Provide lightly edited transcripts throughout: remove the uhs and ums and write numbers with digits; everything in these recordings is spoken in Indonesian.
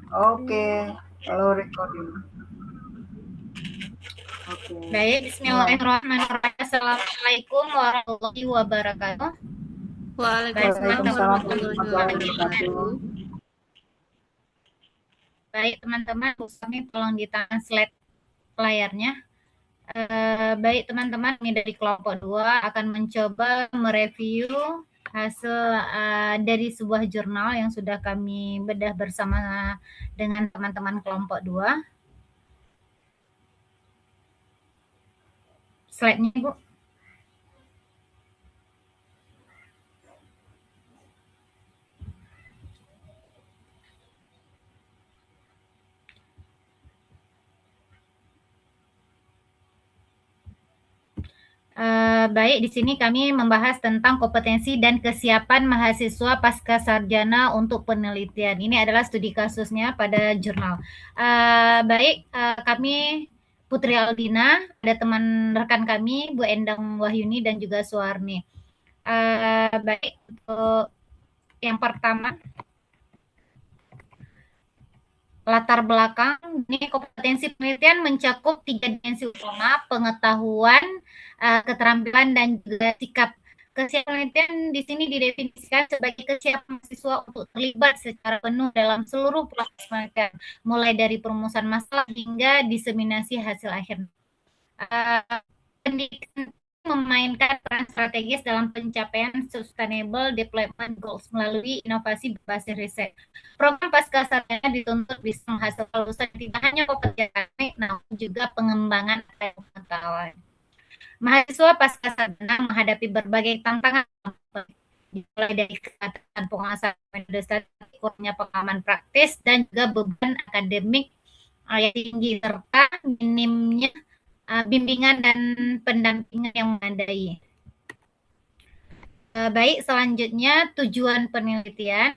Oke, kalau recording. Oke, Baik, mulai. bismillahirrahmanirrahim. Assalamualaikum warahmatullahi wabarakatuh. Baik, Waalaikumsalam teman-teman. Waalaikumsalam warahmatullahi warahmatullahi wabarakatuh. wabarakatuh. Baik, teman-teman, kami tolong di-translate layarnya. Baik, teman-teman, ini dari kelompok 2 akan mencoba mereview hasil dari sebuah jurnal yang sudah kami bedah bersama dengan teman-teman kelompok 2. Slide-nya, Bu. Baik, di sini kami membahas tentang kompetensi dan kesiapan mahasiswa pasca sarjana untuk penelitian. Ini adalah studi kasusnya pada jurnal. Baik, kami Putri Aldina, ada teman rekan kami Bu Endang Wahyuni dan juga Suwarni. Baik, untuk yang pertama latar belakang, ini kompetensi penelitian mencakup 3 dimensi utama: pengetahuan, keterampilan, dan juga sikap. Kesiapan penelitian di sini didefinisikan sebagai kesiapan mahasiswa untuk terlibat secara penuh dalam seluruh proses penelitian, mulai dari perumusan masalah hingga diseminasi hasil akhir. Pendidikan memainkan peran strategis dalam pencapaian Sustainable Development Goals melalui inovasi berbasis riset. Program pasca sarjana dituntut bisa menghasilkan lulusan tidak hanya kompetensi akademik, namun juga pengembangan pengetahuan. Mahasiswa pasca sarjana menghadapi berbagai tantangan, mulai dari keterbatasan penguasaan metode statistik, kurangnya pengalaman praktis, dan juga beban akademik yang tinggi serta minimnya bimbingan dan pendampingan yang memadai. Baik, selanjutnya tujuan penelitian.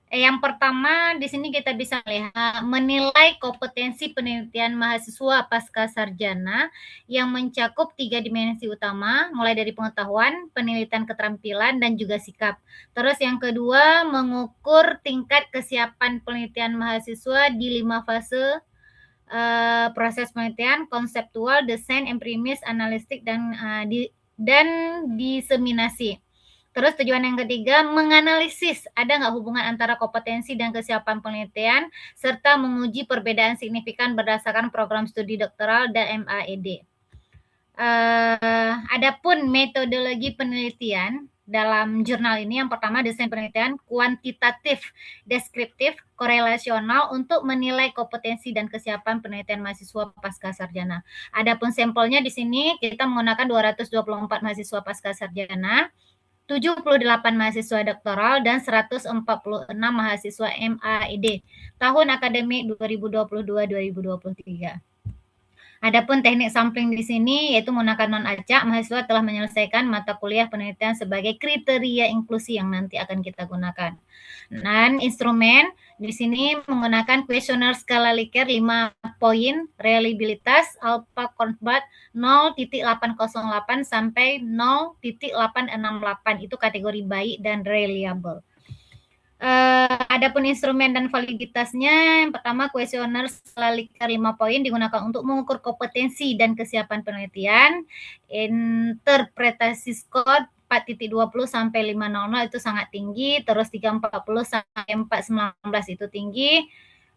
Yang pertama di sini kita bisa melihat menilai kompetensi penelitian mahasiswa pasca sarjana yang mencakup 3 dimensi utama, mulai dari pengetahuan, penelitian keterampilan, dan juga sikap. Terus yang kedua, mengukur tingkat kesiapan penelitian mahasiswa di 5 fase proses penelitian: konseptual, desain, empiris, analitik, dan diseminasi. Terus tujuan yang ketiga, menganalisis ada nggak hubungan antara kompetensi dan kesiapan penelitian, serta menguji perbedaan signifikan berdasarkan program studi doktoral dan MAED. Adapun metodologi penelitian dalam jurnal ini, yang pertama desain penelitian kuantitatif, deskriptif, korelasional untuk menilai kompetensi dan kesiapan penelitian mahasiswa pasca sarjana. Adapun sampelnya di sini kita menggunakan 224 mahasiswa pasca sarjana, 78 mahasiswa doktoral, dan 146 mahasiswa MAED tahun akademik 2022-2023. Adapun teknik sampling di sini yaitu menggunakan non-acak, mahasiswa telah menyelesaikan mata kuliah penelitian sebagai kriteria inklusi yang nanti akan kita gunakan. Dan instrumen di sini menggunakan kuesioner skala Likert 5 poin, reliabilitas alpha convert 0.808 sampai 0.868, itu kategori baik dan reliable. Adapun instrumen dan validitasnya, yang pertama kuesioner skala Likert 5 poin digunakan untuk mengukur kompetensi dan kesiapan penelitian. Interpretasi skor 4.20 sampai 500 itu sangat tinggi, terus 340 sampai 419 itu tinggi,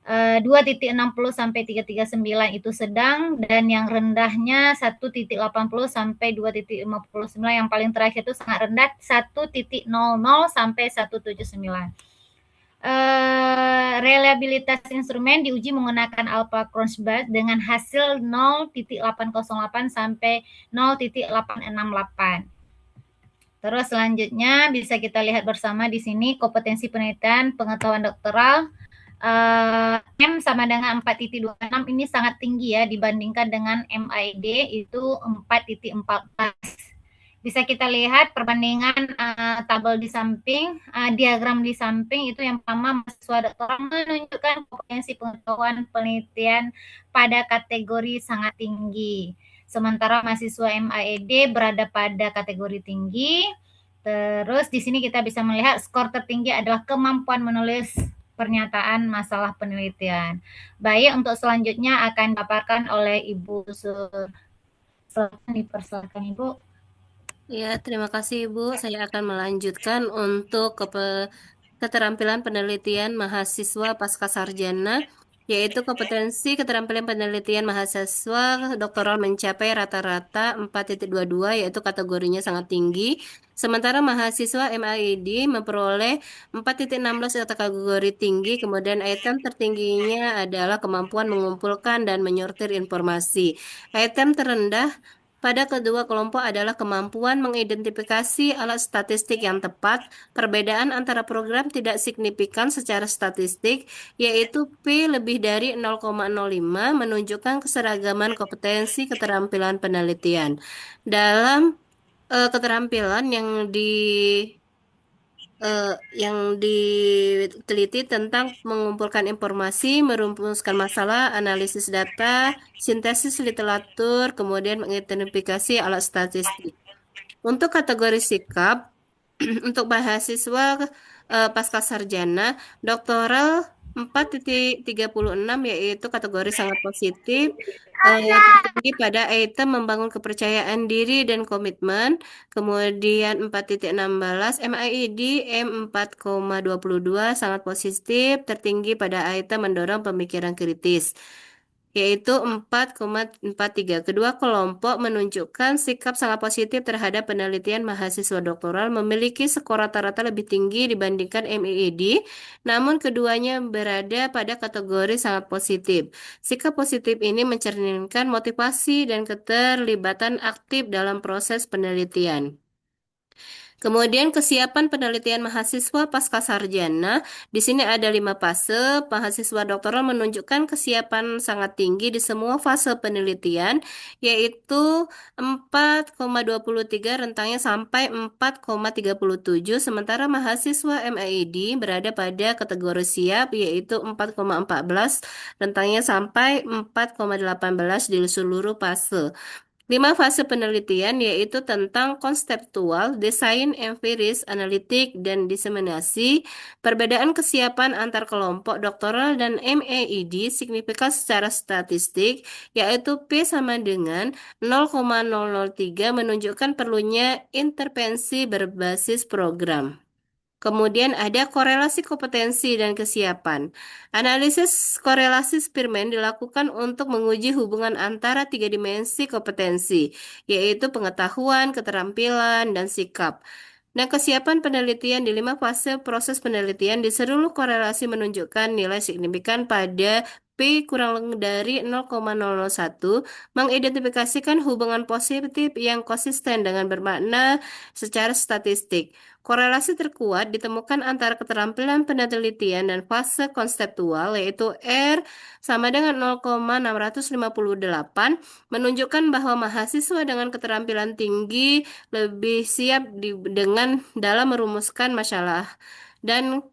2.60 sampai 339 itu sedang, dan yang rendahnya 1.80 sampai 2.59, yang paling terakhir itu sangat rendah 1.00 sampai 179. Reliabilitas instrumen diuji menggunakan alpha Cronbach dengan hasil 0.808 sampai 0.868. Terus selanjutnya bisa kita lihat bersama di sini kompetensi penelitian pengetahuan doktoral. M sama dengan 4.26, ini sangat tinggi ya dibandingkan dengan MID itu 4.14. Bisa kita lihat perbandingan tabel di samping, diagram di samping itu yang pertama mahasiswa doktoral menunjukkan kompetensi pengetahuan penelitian pada kategori sangat tinggi. Sementara mahasiswa MAED berada pada kategori tinggi. Terus di sini kita bisa melihat skor tertinggi adalah kemampuan menulis pernyataan masalah penelitian. Baik, untuk selanjutnya akan dipaparkan oleh Ibu Sur. Silakan dipersilakan Ibu. Ya, terima kasih Ibu. Saya akan melanjutkan untuk keterampilan penelitian mahasiswa pasca sarjana, yaitu kompetensi keterampilan penelitian mahasiswa doktoral mencapai rata-rata 4,22, yaitu kategorinya sangat tinggi. Sementara mahasiswa MAID memperoleh 4,16 atau kategori tinggi, kemudian item tertingginya adalah kemampuan mengumpulkan dan menyortir informasi. Item terendah pada kedua kelompok adalah kemampuan mengidentifikasi alat statistik yang tepat. Perbedaan antara program tidak signifikan secara statistik, yaitu P lebih dari 0,05 menunjukkan keseragaman kompetensi keterampilan penelitian. Dalam keterampilan eh, yang diteliti tentang mengumpulkan informasi, merumuskan masalah, analisis data, sintesis literatur, kemudian mengidentifikasi alat statistik. Untuk kategori sikap, untuk mahasiswa pasca sarjana, doktoral 4,36 yaitu kategori sangat positif, tertinggi pada item membangun kepercayaan diri dan komitmen, kemudian 4,16 MIED M4,22 sangat positif, tertinggi pada item mendorong pemikiran kritis, yaitu 4,43. Kedua kelompok menunjukkan sikap sangat positif terhadap penelitian mahasiswa doktoral memiliki skor rata-rata lebih tinggi dibandingkan MEED, namun keduanya berada pada kategori sangat positif. Sikap positif ini mencerminkan motivasi dan keterlibatan aktif dalam proses penelitian. Kemudian kesiapan penelitian mahasiswa pasca sarjana. Di sini ada 5 fase. Mahasiswa doktoral menunjukkan kesiapan sangat tinggi di semua fase penelitian, yaitu 4,23 rentangnya sampai 4,37. Sementara mahasiswa MID berada pada kategori siap, yaitu 4,14 rentangnya sampai 4,18 di seluruh fase. 5 fase penelitian yaitu tentang konseptual, desain empiris, analitik, dan diseminasi. Perbedaan kesiapan antar kelompok doktoral dan MAID signifikan secara statistik, yaitu P sama dengan 0,003 menunjukkan perlunya intervensi berbasis program. Kemudian ada korelasi kompetensi dan kesiapan. Analisis korelasi Spearman dilakukan untuk menguji hubungan antara 3 dimensi kompetensi, yaitu pengetahuan, keterampilan, dan sikap. Nah, kesiapan penelitian di 5 fase proses penelitian di seluruh korelasi menunjukkan nilai signifikan pada P kurang dari 0,001, mengidentifikasikan hubungan positif yang konsisten dengan bermakna secara statistik. Korelasi terkuat ditemukan antara keterampilan penelitian dan fase konseptual, yaitu R sama dengan 0,658, menunjukkan bahwa mahasiswa dengan keterampilan tinggi lebih siap dengan dalam merumuskan masalah dan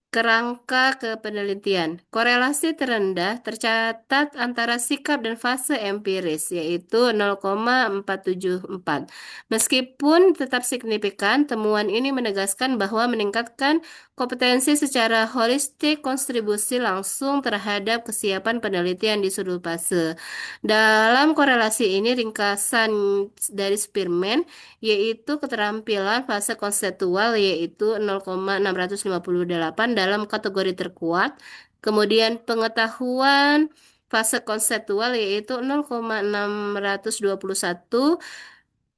kerangka kepenelitian. Korelasi terendah tercatat antara sikap dan fase empiris, yaitu 0,474. Meskipun tetap signifikan, temuan ini menegaskan bahwa meningkatkan kompetensi secara holistik kontribusi langsung terhadap kesiapan penelitian di seluruh fase. Dalam korelasi ini, ringkasan dari Spearman yaitu keterampilan fase konseptual yaitu 0,658 dalam kategori terkuat. Kemudian pengetahuan fase konseptual yaitu 0,621.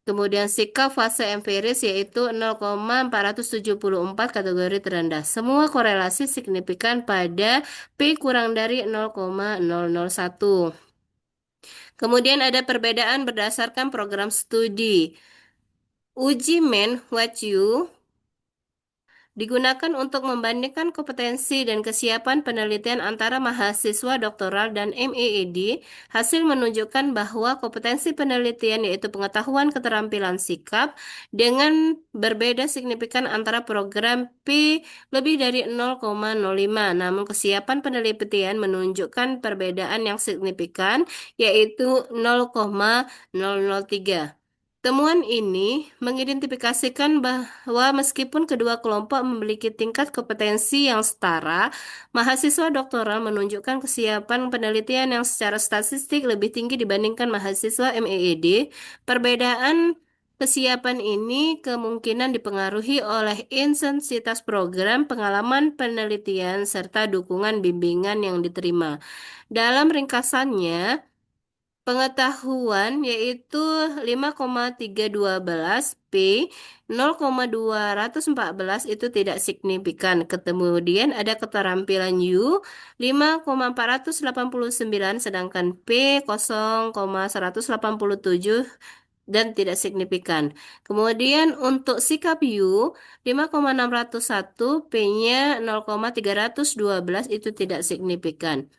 Kemudian sikap fase empiris yaitu 0,474 kategori terendah. Semua korelasi signifikan pada P kurang dari 0,001. Kemudian ada perbedaan berdasarkan program studi. Uji Men What You digunakan untuk membandingkan kompetensi dan kesiapan penelitian antara mahasiswa doktoral dan MEED. Hasil menunjukkan bahwa kompetensi penelitian yaitu pengetahuan keterampilan sikap dengan berbeda signifikan antara program P lebih dari 0,05. Namun kesiapan penelitian menunjukkan perbedaan yang signifikan yaitu 0,003. Temuan ini mengidentifikasikan bahwa meskipun kedua kelompok memiliki tingkat kompetensi yang setara, mahasiswa doktoral menunjukkan kesiapan penelitian yang secara statistik lebih tinggi dibandingkan mahasiswa MAED. Perbedaan kesiapan ini kemungkinan dipengaruhi oleh intensitas program, pengalaman penelitian, serta dukungan bimbingan yang diterima. Dalam ringkasannya, pengetahuan yaitu 5,312 P, 0,214 itu tidak signifikan. Kemudian ada keterampilan U 5,489 sedangkan P 0,187 dan tidak signifikan. Kemudian untuk sikap U 5,601 P-nya 0,312 itu tidak signifikan.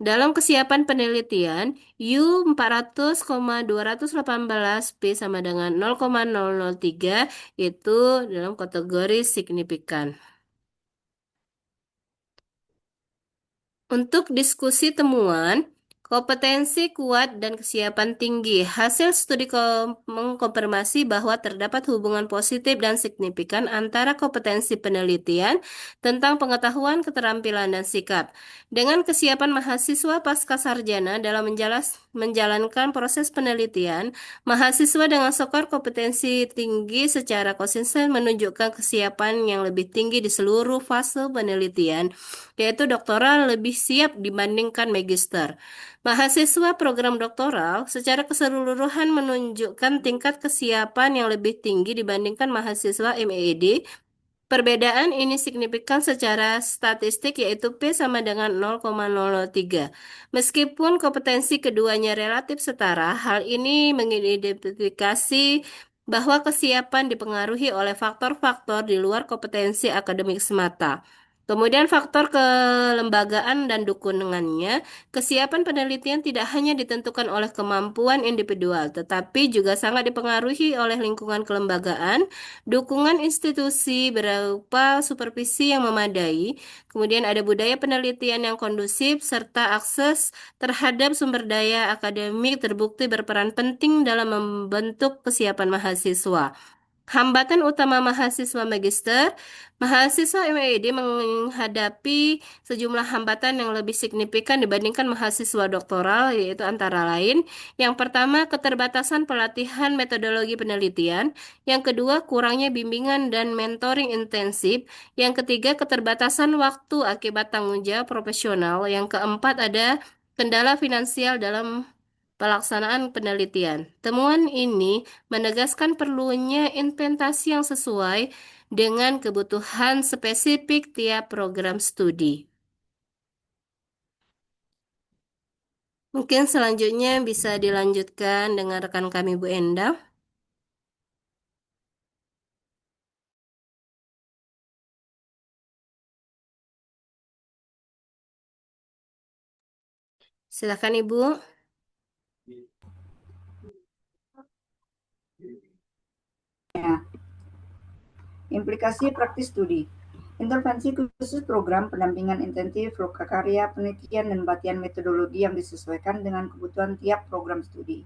Dalam kesiapan penelitian, U 400,218 P sama dengan 0,003 itu dalam kategori signifikan. Untuk diskusi temuan, kompetensi kuat dan kesiapan tinggi. Hasil studi mengkonfirmasi bahwa terdapat hubungan positif dan signifikan antara kompetensi penelitian tentang pengetahuan, keterampilan, dan sikap dengan kesiapan mahasiswa pasca sarjana dalam menjalankan proses penelitian. Mahasiswa dengan skor kompetensi tinggi secara konsisten menunjukkan kesiapan yang lebih tinggi di seluruh fase penelitian, yaitu doktoral lebih siap dibandingkan magister. Mahasiswa program doktoral secara keseluruhan menunjukkan tingkat kesiapan yang lebih tinggi dibandingkan mahasiswa MAED. Perbedaan ini signifikan secara statistik yaitu P sama dengan 0,003. Meskipun kompetensi keduanya relatif setara, hal ini mengidentifikasi bahwa kesiapan dipengaruhi oleh faktor-faktor di luar kompetensi akademik semata. Kemudian faktor kelembagaan dan dukungannya, kesiapan penelitian tidak hanya ditentukan oleh kemampuan individual, tetapi juga sangat dipengaruhi oleh lingkungan kelembagaan, dukungan institusi berupa supervisi yang memadai, kemudian ada budaya penelitian yang kondusif, serta akses terhadap sumber daya akademik terbukti berperan penting dalam membentuk kesiapan mahasiswa. Hambatan utama mahasiswa magister, mahasiswa MAED menghadapi sejumlah hambatan yang lebih signifikan dibandingkan mahasiswa doktoral, yaitu antara lain, yang pertama, keterbatasan pelatihan metodologi penelitian, yang kedua, kurangnya bimbingan dan mentoring intensif, yang ketiga, keterbatasan waktu akibat tanggung jawab profesional, yang keempat, ada kendala finansial dalam pelaksanaan penelitian. Temuan ini menegaskan perlunya inventasi yang sesuai dengan kebutuhan spesifik tiap program studi. Mungkin selanjutnya bisa dilanjutkan dengan rekan kami Bu Endang. Silakan Ibu. Ya. Implikasi praktis studi. Intervensi khusus program pendampingan intensif, lokakarya, penelitian, dan pelatihan metodologi yang disesuaikan dengan kebutuhan tiap program studi.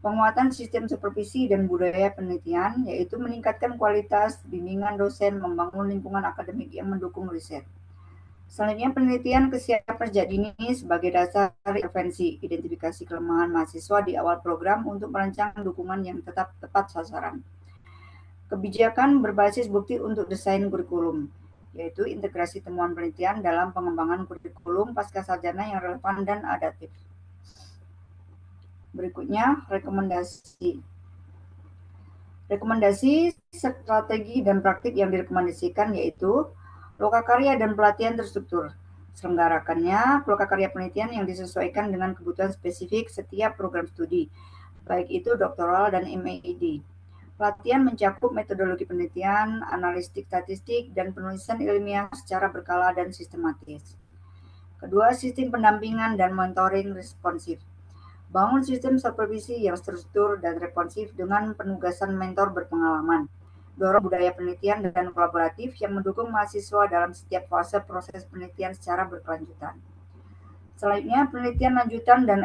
Penguatan sistem supervisi dan budaya penelitian, yaitu meningkatkan kualitas bimbingan dosen, membangun lingkungan akademik yang mendukung riset. Selanjutnya, penelitian kesiapan kerja dini sebagai dasar intervensi, identifikasi kelemahan mahasiswa di awal program untuk merancang dukungan yang tetap tepat sasaran. Kebijakan berbasis bukti untuk desain kurikulum, yaitu integrasi temuan penelitian dalam pengembangan kurikulum pasca sarjana yang relevan dan adaptif. Berikutnya, rekomendasi. Rekomendasi, strategi, dan praktik yang direkomendasikan yaitu lokakarya dan pelatihan terstruktur. Selenggarakannya lokakarya penelitian yang disesuaikan dengan kebutuhan spesifik setiap program studi, baik itu doktoral dan MAED. Pelatihan mencakup metodologi penelitian, analitik statistik, dan penulisan ilmiah secara berkala dan sistematis. Kedua, sistem pendampingan dan mentoring responsif. Bangun sistem supervisi yang terstruktur dan responsif dengan penugasan mentor berpengalaman. Dorong budaya penelitian dan kolaboratif yang mendukung mahasiswa dalam setiap fase proses penelitian secara berkelanjutan. Selanjutnya, penelitian lanjutan dan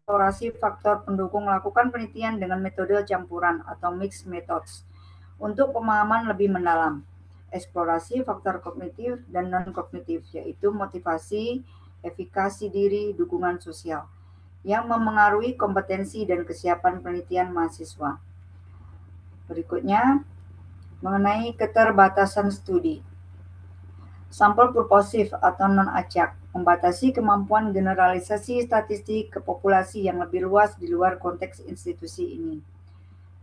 mengeksplorasi faktor pendukung melakukan penelitian dengan metode campuran atau mixed methods untuk pemahaman lebih mendalam. Eksplorasi faktor kognitif dan non-kognitif, yaitu motivasi, efikasi diri, dukungan sosial, yang memengaruhi kompetensi dan kesiapan penelitian mahasiswa. Berikutnya, mengenai keterbatasan studi. Sampel purposif atau non-acak membatasi kemampuan generalisasi statistik ke populasi yang lebih luas di luar konteks institusi ini.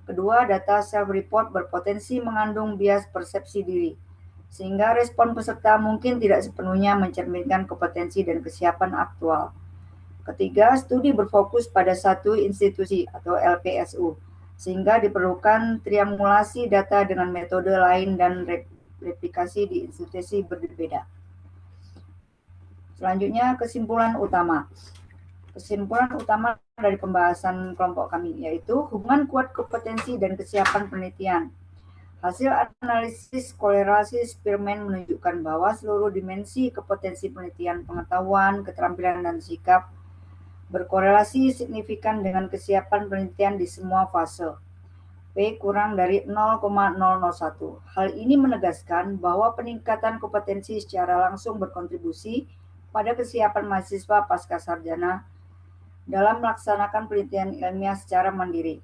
Kedua, data self-report berpotensi mengandung bias persepsi diri, sehingga respon peserta mungkin tidak sepenuhnya mencerminkan kompetensi dan kesiapan aktual. Ketiga, studi berfokus pada satu institusi atau LPSU, sehingga diperlukan triangulasi data dengan metode lain dan replikasi di institusi berbeda. Selanjutnya, kesimpulan utama. Kesimpulan utama dari pembahasan kelompok kami yaitu hubungan kuat kompetensi dan kesiapan penelitian. Hasil analisis kolerasi Spearman menunjukkan bahwa seluruh dimensi kompetensi penelitian, pengetahuan, keterampilan, dan sikap berkorelasi signifikan dengan kesiapan penelitian di semua fase. P kurang dari 0,001. Hal ini menegaskan bahwa peningkatan kompetensi secara langsung berkontribusi pada kesiapan mahasiswa pasca sarjana dalam melaksanakan penelitian ilmiah secara mandiri.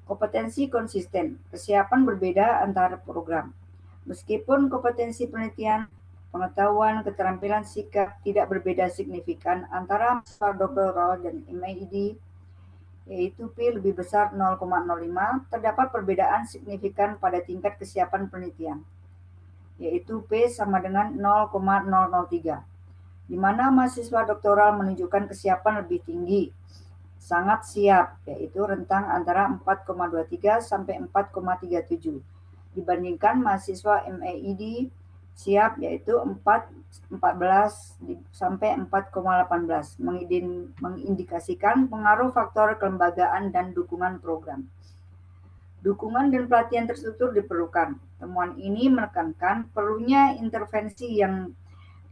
Kompetensi konsisten, kesiapan berbeda antar program. Meskipun kompetensi penelitian, pengetahuan, keterampilan, sikap tidak berbeda signifikan antara mahasiswa doktoral dan MAID, yaitu P lebih besar 0,05, terdapat perbedaan signifikan pada tingkat kesiapan penelitian, yaitu P sama dengan 0,003, di mana mahasiswa doktoral menunjukkan kesiapan lebih tinggi, sangat siap, yaitu rentang antara 4,23 sampai 4,37, dibandingkan mahasiswa MAID siap yaitu 4,14 sampai 4,18, mengindikasikan pengaruh faktor kelembagaan dan dukungan program. Dukungan dan pelatihan terstruktur diperlukan. Temuan ini menekankan perlunya intervensi yang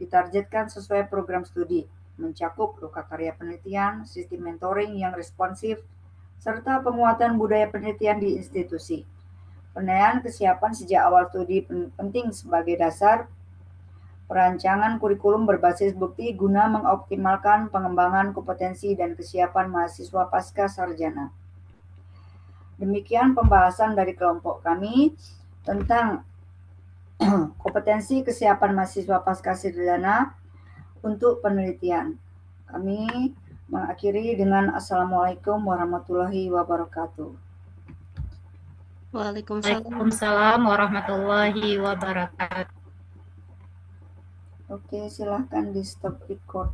ditargetkan sesuai program studi, mencakup lokakarya penelitian, sistem mentoring yang responsif, serta penguatan budaya penelitian di institusi. Penilaian kesiapan sejak awal studi penting sebagai dasar perancangan kurikulum berbasis bukti guna mengoptimalkan pengembangan kompetensi dan kesiapan mahasiswa pasca sarjana. Demikian pembahasan dari kelompok kami tentang kompetensi kesiapan mahasiswa pasca sarjana untuk penelitian. Kami mengakhiri dengan Assalamualaikum warahmatullahi wabarakatuh. Waalaikumsalam. Waalaikumsalam warahmatullahi wabarakatuh. Oke, silahkan di stop record.